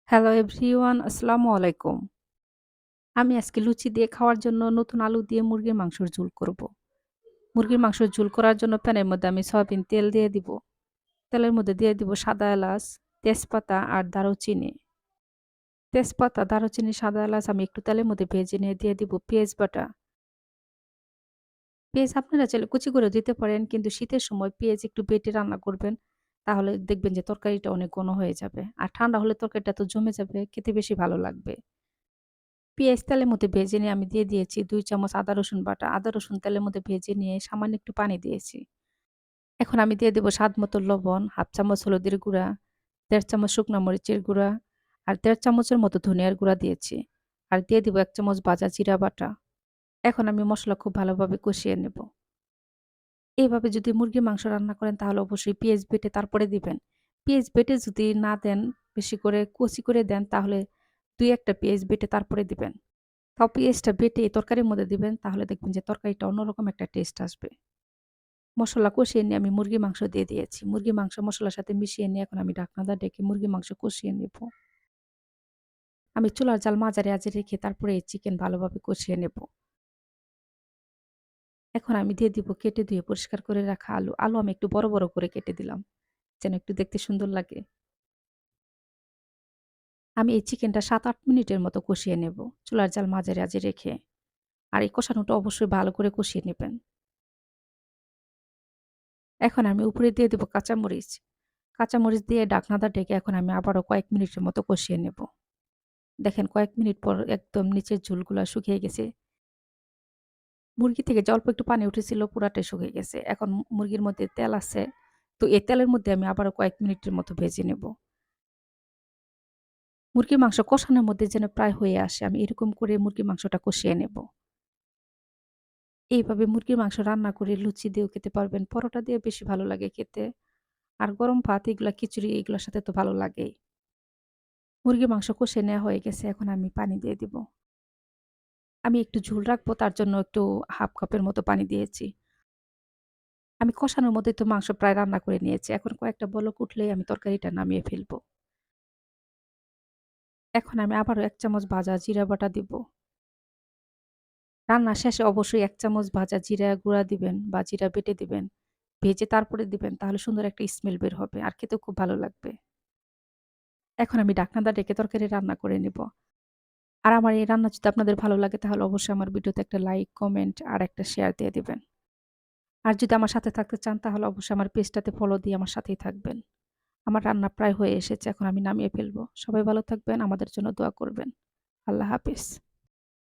Hello everyone, আসসালামু আলাইকুম। আমি আজকে লুচি দিয়ে খাওয়ার জন্য নতুন আলু দিয়ে মুরগির মাংসের ঝোল করব। মুরগির মাংসের ঝোল করার জন্য প্যানের মধ্যে আমি সয়াবিন তেল দিয়ে দিব। তেলের মধ্যে দিয়ে দিব সাদা এলাচ, তেজপাতা আর দারুচিনি। তেজপাতা, দারুচিনি, সাদা এলাচ আমি একটু তেলের মধ্যে ভেজে নিয়ে দিয়ে দিব পেঁয়াজ বাটা। পেঁয়াজ আপনারা চাইলে কুচি করেও দিতে পারেন, কিন্তু শীতের সময় পেঁয়াজ একটু বেটে রান্না করবেন। তাহলে দেখবেন যে তরকারিটা অনেক ঘন হয়ে যাবে। আর ঠান্ডা হলে তরকারিটা তো জমে যাবে, খেতে বেশি ভালো লাগবে। পেঁয়াজ তেলের মধ্যে ভেজে নিয়ে আমি দিয়ে দিয়েছি ২ চামচ আদা রসুন বাটা। আদা রসুন তেলের মধ্যে ভেজে নিয়ে সামান্য একটু পানি দিয়েছি। এখন আমি দিয়ে দেব স্বাদ মতো লবণ, ১/২ চামচ হলুদের গুঁড়া, ১.৫ চামচ শুকনা মরিচের গুঁড়া আর ১.৫ চামচের মতো ধনিয়ার গুঁড়া দিয়েছি। আর দিয়ে দিব ১ চামচ ভাজা জিরা বাটা। এখন আমি মসলা খুব ভালোভাবে কষিয়ে নেব। এইভাবে যদি মুরগির মাংস রান্না করেন তাহলে অবশ্যই পেঁয়াজ বেটে তারপরে দিবেন। পেঁয়াজ বেটে যদি না দেন, বেশি করে কুচি করে দেন তাহলে ২-১ টা পেঁয়াজ বেটে তারপরে দিবেন। তাও পেঁয়াজটা বেটে তরকারির মধ্যে দিবেন, তাহলে দেখবেন যে তরকারিটা অন্যরকম একটা টেস্ট আসবে। মসলা কষিয়ে নিয়ে আমি মুরগির মাংস দিয়ে দিয়েছি। মুরগির মাংস মসলার সাথে মিশিয়ে নিয়ে এখন আমি ঢাকনাটা ডেকে মুরগির মাংস কষিয়ে নেব। আমি চুলার জাল মাঝারি আঁচে রেখে তারপরে এই চিকেন ভালোভাবে কষিয়ে নেব। এখন আমি দিয়ে দিব কেটে ধুয়ে পরিষ্কার করে রাখা আলু। আলু আমি একটু বড়, বড় করে কেটে দিলাম, যেন একটু দেখতে সুন্দর লাগে। আমি এই চিকেনটা ৭-৮ মিনিটের মতো কষিয়ে নেব, চুলার জাল মাঝারি আঁচে রেখে। আর এই কষানোটা অবশ্যই ভালো করে কষিয়ে নেবেন। এখন আমি উপরে দিয়ে দেব কাঁচামরিচ। কাঁচামরিচ দিয়ে ঢাকনাটা ঢেকে এখন আমি আবারও কয়েক মিনিটের মতো কষিয়ে নেব। দেখেন কয়েক মিনিট পর একদম নিচের ঝোলগুলা শুকিয়ে গেছে। মুরগি থেকে যে অল্প একটু পানি উঠেছিল পুরাটাই শুকিয়ে গেছে। এখন মুরগির মধ্যে তেল আছে। তো এই তেলের মধ্যে আমি আবারও কয়েক মিনিটের মতো ভেজে নেব। মুরগির মাংস কষানোর মধ্যে যেন প্রায় হয়ে আসে, আমি এরকম করে মুরগির মাংসটা কষিয়ে নেব। এইভাবে মুরগির মাংস রান্না করে লুচি দিয়েও খেতে পারবেন, পরোটা দিয়ে বেশি ভালো লাগে খেতে। আর গরম ভাত এগুলা খিচুড়ি এগুলোর সাথে তো ভালো লাগেই। মুরগির মাংস কষিয়ে নেওয়া হয়ে গেছে, এখন আমি পানি দিয়ে দিব। আমি একটু ঝোল রাখবো, তার জন্য একটু ১/২ কাপের মতো পানি দিয়েছি। আমি কষানোর মধ্যেই তো মাংস প্রায় রান্না করে নিয়েছি। এখন কয়েকটা বলক উঠলেই আমি তরকারিটা নামিয়ে ফেলবো। এখন আমি আবারও ১ চামচ ভাজা জিরা বাটা দিব। রান্না শেষে অবশ্যই ১ চামচ ভাজা জিরা গুঁড়া দিবেন বা জিরা বেটে দিবেন। ভেজে তারপরে দিবেন, তাহলে সুন্দর একটা স্মেল বের হবে আর খেতেও খুব ভালো লাগবে। এখন আমি ঢাকনাটা ঢেকে তরকারি রান্না করে নিব। আর আমার এই রান্না যদি আপনাদের ভালো লাগে তাহলে অবশ্যই আমার ভিডিওতে একটা লাইক, কমেন্ট আর একটা শেয়ার দিয়ে দিবেন। আর যদি আমার সাথে থাকতে চান তাহলে অবশ্যই আমার পেজটাতে ফলো দিয়ে আমার সাথেই থাকবেন। আমার রান্না প্রায় হয়ে এসেছে। এখন আমি নামিয়ে ফেলবো। সবাই ভালো থাকবেন। আমাদের জন্য দোয়া করবেন। আল্লাহ হাফেজ।